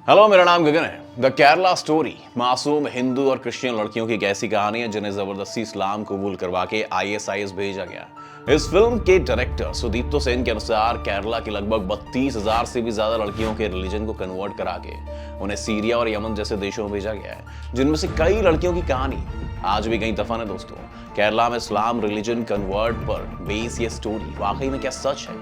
Hello, मेरा नाम गगन है। द केरला स्टोरी मासूम हिंदू और क्रिश्चियन लड़कियों की एक ऐसी कहानी है जिन्हें जबरदस्ती इस्लाम कबूल करवा के आईएसआईएस भेजा गया। इस फिल्म के डायरेक्टर सुदीप्तो सेन के अनुसार केरला की लगभग 32,000 से भी ज्यादा लड़कियों के रिलीजन को कन्वर्ट करा के उन्हें सीरिया और यमन जैसे देशों में भेजा गया है, जिनमें से कई लड़कियों की कहानी आज भी कहीं दफन है। दोस्तों, केरला में इस्लाम रिलीजन कन्वर्ट पर बेस ये स्टोरी वाकई में क्या सच है?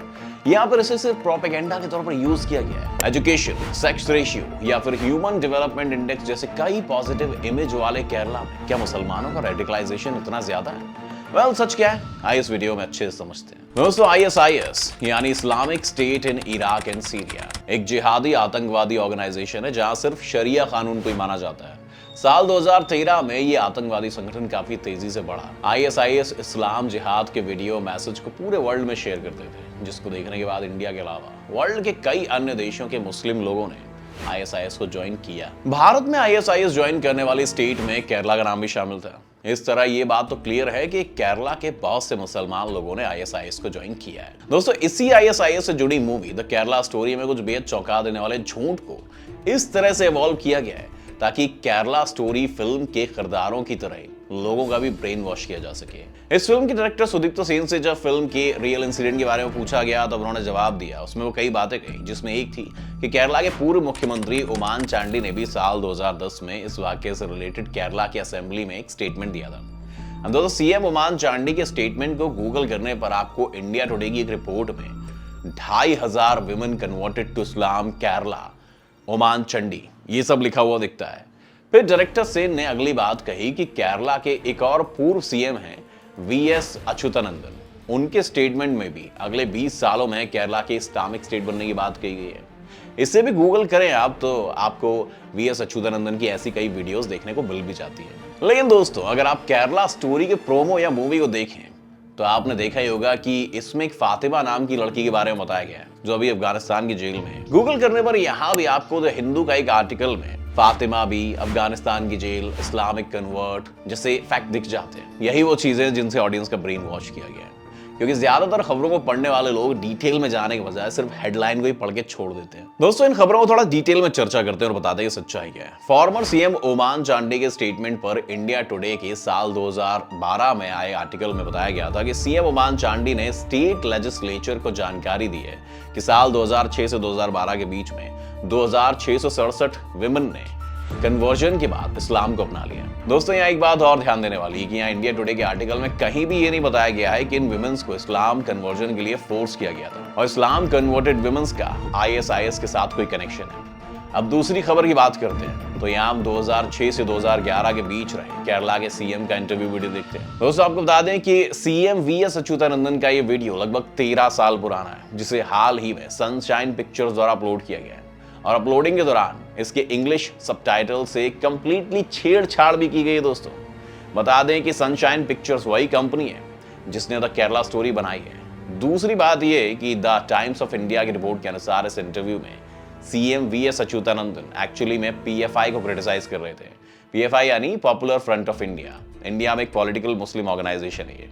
यहाँ पर इसे सिर्फ प्रोपेगेंडा के तौर पर यूज किया गया है? एजुकेशन, सेक्स रेशियो या फिर ह्यूमन डेवलपमेंट इंडेक्स जैसे कई पॉजिटिव इमेज वाले केरला में क्या मुसलमानों का रेडिकलाइजेशन इतना ज्यादा है? वेल, सच क्या है, आइए इस वीडियो में अच्छे से समझते हैं। दोस्तों, आईएसआईएस यानी Islamic state in Iraq and Syria एक जिहादी आतंकवादी ऑर्गेनाइजेशन है जहां सिर्फ शरिया कानून को ही माना जाता है। साल 2013 में ये आतंकवादी संगठन काफी तेजी से बढ़ा। आईएसआईएस इस्लाम जिहाद के वीडियो मैसेज को पूरे वर्ल्ड में शेयर करते थे, जिसको देखने के बाद इंडिया के अलावा वर्ल्ड के कई अन्य देशों के मुस्लिम लोगों ने आईएसआईएस को ज्वाइन किया। भारत में आईएसआईएस ज्वाइन करने वाली स्टेट में केरला का नाम भी शामिल था। इस तरह ये बात तो क्लियर है कि केरला के बहुत से मुसलमान लोगों ने आईएसआईएस को ज्वाइन किया है। दोस्तों, इसी आईएसआईएस से जुड़ी मूवी द केरला स्टोरी में कुछ बेहद चौंका देने वाले झूठ को इस तरह से इवॉल्व किया गया है ताकि केरला स्टोरी फिल्म के किरदारों की तरह लोगों का भी ब्रेन वॉश किया जा सके। इस फिल्म के डायरेक्टर सुदीप्तो सेन से जब फिल्म के रियल इंसिडेंट के बारे में पूछा गया तब उन्होंने जवाब दिया। उसमें वो कई बातें कही, जिसमें एक थी कि केरला के पूर्व मुख्यमंत्री ओमान चांडी ने भी साल 2010 में इस वाक्य से रिलेटेड केरला की असेंबली में एक स्टेटमेंट दिया था। दोस्तों, सीएम ओमान चांडी के स्टेटमेंट को गूगल करने पर आपको इंडिया टुडे की एक रिपोर्ट में 2,500 women converted to Islam Kerala Oommen Chandy ये सब लिखा हुआ दिखता है। फिर डायरेक्टर सेन ने अगली बात कही कि केरला के एक और पूर्व सीएम हैं वीएस अच्युतानंदन। उनके स्टेटमेंट में भी अगले 20 सालों में केरला के इस्लामिक स्टेट बनने की बात कही गई है। इससे भी गूगल करें आप तो आपको वीएस अच्युतानंदन की ऐसी कई वीडियोस देखने को मिल भी जाती है। लेकिन दोस्तों, अगर आप केरला स्टोरी के प्रोमो या मूवी को देखें तो आपने देखा ही होगा कि इसमें एक फातिमा नाम की लड़की के बारे में बताया गया है जो अभी अफगानिस्तान की जेल में है। गूगल करने पर यहाँ भी आपको द हिंदू का एक आर्टिकल में फातिमा भी अफगानिस्तान की जेल, इस्लामिक कन्वर्ट जैसे फैक्ट दिख जाते हैं। यही वो चीजें जिनसे ऑडियंस का ब्रेन वॉश किया गया है, क्योंकि ज्यादातर खबरों को पढ़ने वाले लोग डिटेल में जाने के बजाय सिर्फ हेडलाइन को ही पढ़ के छोड़ देते हैं। दोस्तों, इन खबरों को थोड़ा डिटेल में चर्चा करते हैं और बताते हैं कि सच्चाई क्या है। फॉर्मर सीएम ओमान चांडी के स्टेटमेंट पर इंडिया टुडे के साल 2012 में आए आर्टिकल में बताया गया था कि सीएम ओमान चांडी ने स्टेट लेजिस्लेचर को जानकारी दी है कि साल 2006 से 2012 के बीच में 2,667 विमेन ने कन्वर्जन के बाद इस्लाम को अपना लिया। दोस्तों, यहाँ एक बात और ध्यान देने वाली है कि यहाँ इंडिया टुडे के आर्टिकल में कहीं भी ये नहीं बताया गया है कि इन विमेन्स को इस्लाम कन्वर्जन के लिए फोर्स किया गया था और इस्लाम कन्वर्टेड विमेन्स का आईएसआईएस के साथ कोई कनेक्शन है। अब दूसरी खबर की बात करते हैं तो यहाँ हम 2006 से 2011 के बीच रहे केरला के सीएम का इंटरव्यू वीडियो देखते हैं। दोस्तों, आपको बता दें कि सीएम वीएस अच्युतानंदन का ये वीडियो लगभग 13 साल पुराना है, जिसे हाल ही में सनशाइन पिक्चर्स द्वारा अपलोड किया गया है और अपलोडिंग के दौरान इसके इंग्लिश सबटाइटल से कंप्लीटली छेड़छाड़ भी की गई है। दोस्तों, बता दें कि सनशाइन पिक्चर्स वही कंपनी है जिसने द केरला स्टोरी बनाई है। दूसरी बात यह है कि द टाइम्स ऑफ इंडिया की रिपोर्ट के अनुसार इस इंटरव्यू में सीएम वीएस अच्युतानंदन एक्चुअली में पीएफआई को क्रिटिसाइज कर रहे थे। पीएफआई यानी popular front of India. India में एक पॉलिटिकल मुस्लिम ऑर्गेनाइजेशन है ये।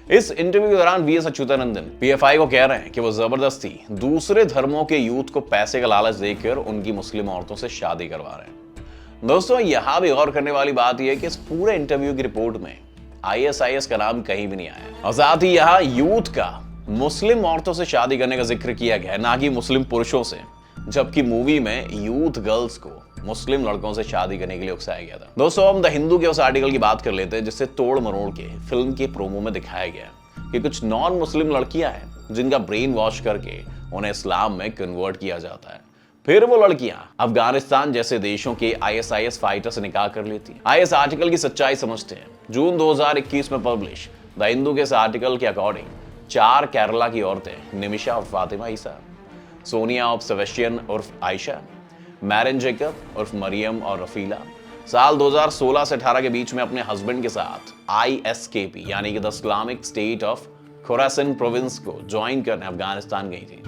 इस इंटरव्यू के दौरान वीएस अच्युतानंदन पीएफआई को कह रहे हैं कि वो जबरदस्ती दूसरे धर्मों के यूथ को पैसे का लालच देकर उनकी मुस्लिम औरतों से शादी करवा रहे हैं। दोस्तों, यहां भी गौर करने वाली बात यह है कि इस पूरे इंटरव्यू की रिपोर्ट में आईएसआईएस का नाम कहीं भी नहीं आया और साथ ही यहाँ यूथ का मुस्लिम औरतों से शादी करने का जिक्र किया गया है, ना कि मुस्लिम पुरुषों से, जबकि मूवी में यूथ गर्ल्स को मुस्लिम लड़कों से शादी करने के लिए उकसाया गया था। दोस्तों, हम द हिंदू के उस आर्टिकल की बात कर लेते हैं जिससे तोड़ मरोड़ के फिल्म के प्रोमो में दिखाया गया कि कुछ नॉन मुस्लिम लड़कियां हैं जिनका ब्रेन वॉश करके उन्हें इस्लाम में कन्वर्ट किया जाता है। फिर वो लड़कियां अफगानिस्तान जैसे देशों के आईएसआईएस फाइटर से निकाह कर लेती हैं। आइए इस आर्टिकल की सच्चाई समझते हैं। जून 2021 में पब्लिश द हिंदू के इस आर्टिकल के अकॉर्डिंग 4 केरला की औरतें निमिशा और फातिमा ईसा, सोनिया ऑफ सेबेस्टियन उर्फ आयशा, मैरन जेकब उर्फ मरियम और रफीला साल 2016 से 18 के बीच में अपने हस्बैंड के साथ आईएसकेपी यानी कि the Islamic state of Khurasan province को ज्वाइन करने अफगानिस्तान गई थी।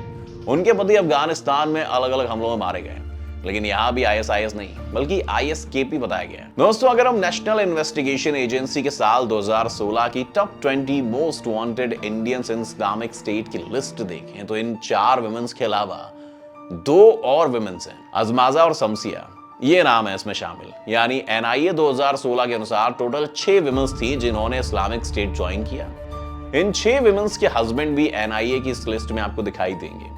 उनके पति अफगानिस्तान में अलग अलग हमलों में मारे गए, लेकिन यहां भी आईएसआईएस नहीं बल्कि आईएसकेपी बताया गया। दोस्तों, अगर हम नेशनल इन्वेस्टिगेशन एजेंसी के साल 2016 की top 20 most wanted Indians in Islamic state की लिस्ट देखें तो इन 4 विमेन्स के अलावा 2 और विमेन्स हैं, अजमाजा और शमसिया, ये नाम है इसमें शामिल। यानी NIA 2016 के अनुसार टोटल 6 विमेन्स थी जिन्होंने इस्लामिक स्टेट ज्वाइन किया। इन 6 विमेन्स के हस्बैंड भी NIA की इस लिस्ट में आपको दिखाई देंगे।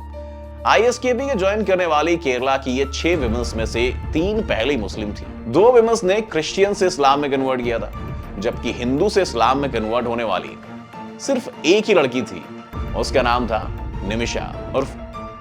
ISKP के ज्वाइन करने वाली केरला की ये 6 विमेन्स में से 3 पहले मुस्लिम थी। 2 विमेन्स ने क्रिश्चियन से इस्लाम में कन्वर्ट किया था, जबकि हिंदू से इस्लाम में कन्वर्ट होने वाली सिर्फ एक ही लड़की थी। उसका नाम था निमिषा और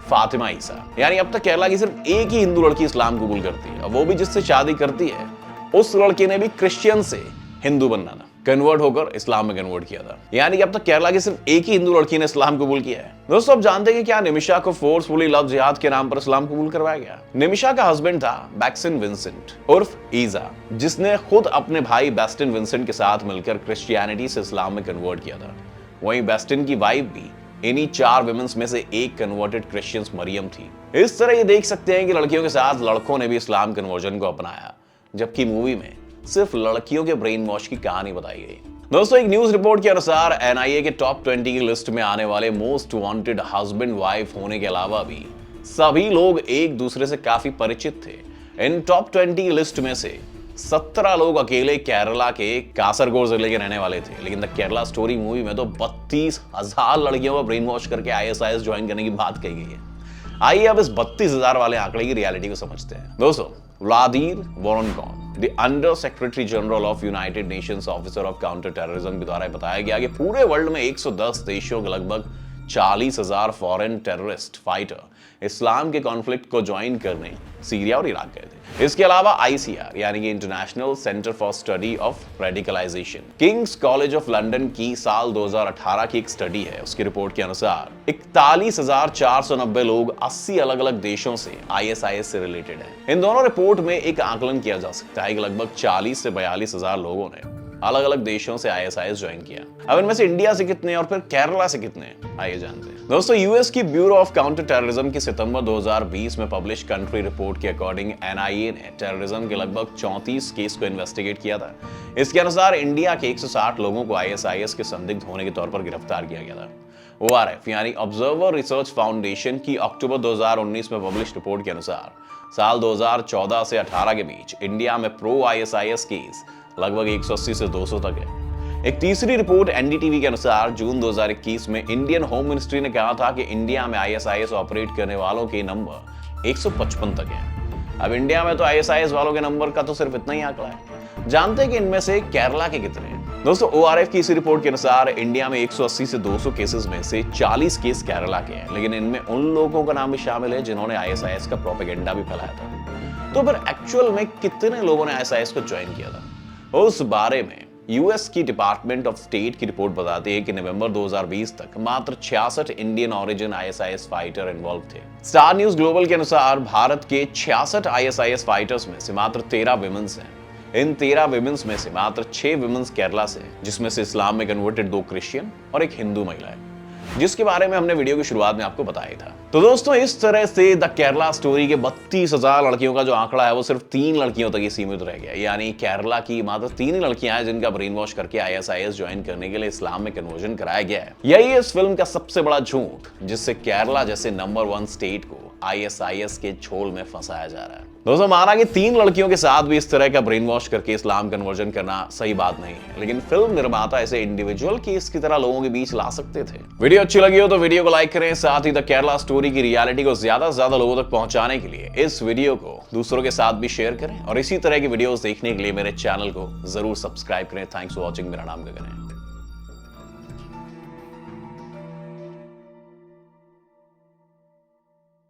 फातिमा ईसा। यानी अब तक केरला की सिर्फ एक ही हिंदू लड़की इस्लाम कबूल करती है, वो भी जिससे शादी करती है उस लड़की ने भी क्रिश्चियन से हिंदू बनना था, कन्वर्ट होकर इस्लाम में कन्वर्ट किया था। यानी कि अब तक केरला की सिर्फ एक ही हिंदू लड़की ने इस्लाम कबूल किया है। दोस्तों, आप जानते हैं कि क्या निमिषा को फोर्सफुली लव जिहाद के नाम पर इस्लाम कबूल करवाया गया। निमिषा का हस्बैंड था बैक्सन विंसेंट उर्फ ईजा, जिसने खुद अपने भाई बेस्टिन विंसेंट के साथ मिलकर क्रिश्चियनिटी से इस्लाम में कन्वर्ट किया था। वहीं बेस्टिन की वाइफ भी इन्हीं 4 विमेन्स में से एक कन्वर्टेड क्रिश्चियंस मरियम थी। इस तरह ये देख सकते हैं कि लड़कियों के साथ लड़कों ने भी इस्लाम कन्वर्जन को अपनाया, जबकि मूवी में सिर्फ लड़कियों के ब्रेन वॉश की कहानी बताई गई। दोस्तों, एक न्यूज रिपोर्ट के अनुसार NIA के टॉप 20 की लिस्ट में आने वाले मोस्ट वांटेड हस्बैंड वाइफ होने के अलावा भी सभी लोग एक दूसरे से काफी परिचित थे। इन टॉप 20 की लिस्ट में से 17 लोग अकेले केरला के कासरगोड जिले के रहने वाले थे, लेकिन द केरला स्टोरी मूवी में तो 32,000 लड़कियों को ब्रेन वॉश करके ISIS ज्वाइन करने की बात कही गई है। आइए अब इस 32,000 वाले आंकड़े की रियलिटी को समझते हैं। दोस्तों, Vladimir Voronkov, the under secretary general of United Nations officer of counter terrorism के द्वारा बताया गया कि पूरे वर्ल्ड में 110 देशों के लगभग 40,000 फॉरेन टेररिस्ट फाइटर इस्लाम के कॉन्फ्लिक्ट को ज्वाइन करने सीरिया और इराक गए थे। इसके अलावा ICR यानी कि international centre for study of radicalisation, King's college of London की साल 2018 की एक स्टडी है, उसकी रिपोर्ट के अनुसार 41,490 लोग 80 अलग अलग देशों से ISIS से रिलेटेड हैं। इन दोनों रिपोर्ट में एक आकलन किया जा सकता है कि लगभग 40 से 42,000 लोगों ने अलग अलग देशों से ISIS ज्वाइन किया। अब इनमें से इंडिया से कितने और फिर केरला से कितने, आइए जानते हैं। दोस्तों, US की ब्यूरो ऑफ काउंटर टेररिज्म की सितंबर 2020 में पब्लिश कंट्री रिपोर्ट के अकॉर्डिंग NIA ने टेररिज्म के लगभग 34 केस को इन्वेस्टिगेट किया था। इसके अनुसार इंडिया के 160 लोगों को ISIS के संदिग्ध होने के तौर पर गिरफ्तार किया गया था। ORF यानी ऑब्जर्वर रिसर्च फाउंडेशन की अक्टूबर 2019 में पब्लिश रिपोर्ट के अनुसार साल 2014 से 18 के बीच इंडिया में प्रो ISIS केस लगभग 180 से 200 तक है। एक तीसरी रिपोर्ट NDTV के अनुसार जून 2021 में इंडियन होम मिनिस्ट्री ने कहा था कि इंडिया में ISIS ऑपरेट करने वालों के नंबर 155 तक है। अब इंडिया में तो ISIS वालों के नंबर का तो सिर्फ इतना ही आंकड़ा है। जानते हैं कि इनमें से केरला के कितने हैं? दोस्तों, ORF की इसी रिपोर्ट के अनुसार इंडिया में 180 से 200 केसेस में से 40 केस केरला के हैं, लेकिन इनमें उन लोगों का नाम भी शामिल है जिन्होंने ISIS का प्रोपेगेंडा भी फैलाया था। तो फिर एक्चुअल में कितने लोगों ने ISIS को ज्वाइन किया था, उस बारे में US की डिपार्टमेंट ऑफ स्टेट की रिपोर्ट बताती है कि नवंबर 2020 तक मात्र 66 Indian origin ISIS fighter involve थे। स्टार न्यूज ग्लोबल के अनुसार भारत के 66 ISIS फाइटर्स में से मात्र 13 विमेन्स हैं। इन 13 विमेन्स में से मात्र 6 विमेन्स केरला से, जिसमें से इस्लाम में कन्वर्टेड 2 क्रिश्चियन और एक हिंदू महिला है, जिसके बारे में हमने वीडियो की शुरुआत में आपको बताया था। तो दोस्तों, इस तरह से द केरला स्टोरी के 32,000 लड़कियों का जो आंकड़ा है वो सिर्फ 3 लड़कियों तक ही सीमित रह गया। यानी केरला की मात्र 3 ही लड़कियां हैं जिनका ब्रेन वॉश करके ISIS ज्वाइन करने के लिए इस्लाम में कन्वर्जन कराया गया है। यही इस फिल्म का सबसे बड़ा झूठ, जिससे केरला जैसे नंबर 1 स्टेट को ISIS के झोल में फंसाया जा रहा है। दोस्तों, माना कि 3 लड़कियों के साथ भी इस तरह का ब्रेन वॉश करके इस्लाम कन्वर्जन करना सही बात नहीं है, लेकिन फिल्म निर्माता ऐसे इंडिविजुअल केस की तरह लोगों के बीच ला सकते थे। वीडियो अच्छी लगी हो तो वीडियो को लाइक करें, साथ ही द केरला स्टोरी की रियलिटी को ज्यादा से ज्यादा लोगों तक पहुंचाने के लिए इस वीडियो को दूसरों के साथ भी शेयर करें और इसी तरह की वीडियोस देखने के लिए मेरे चैनल को जरूर सब्सक्राइब करें। Thanks for watching. मेरा नाम गगन है।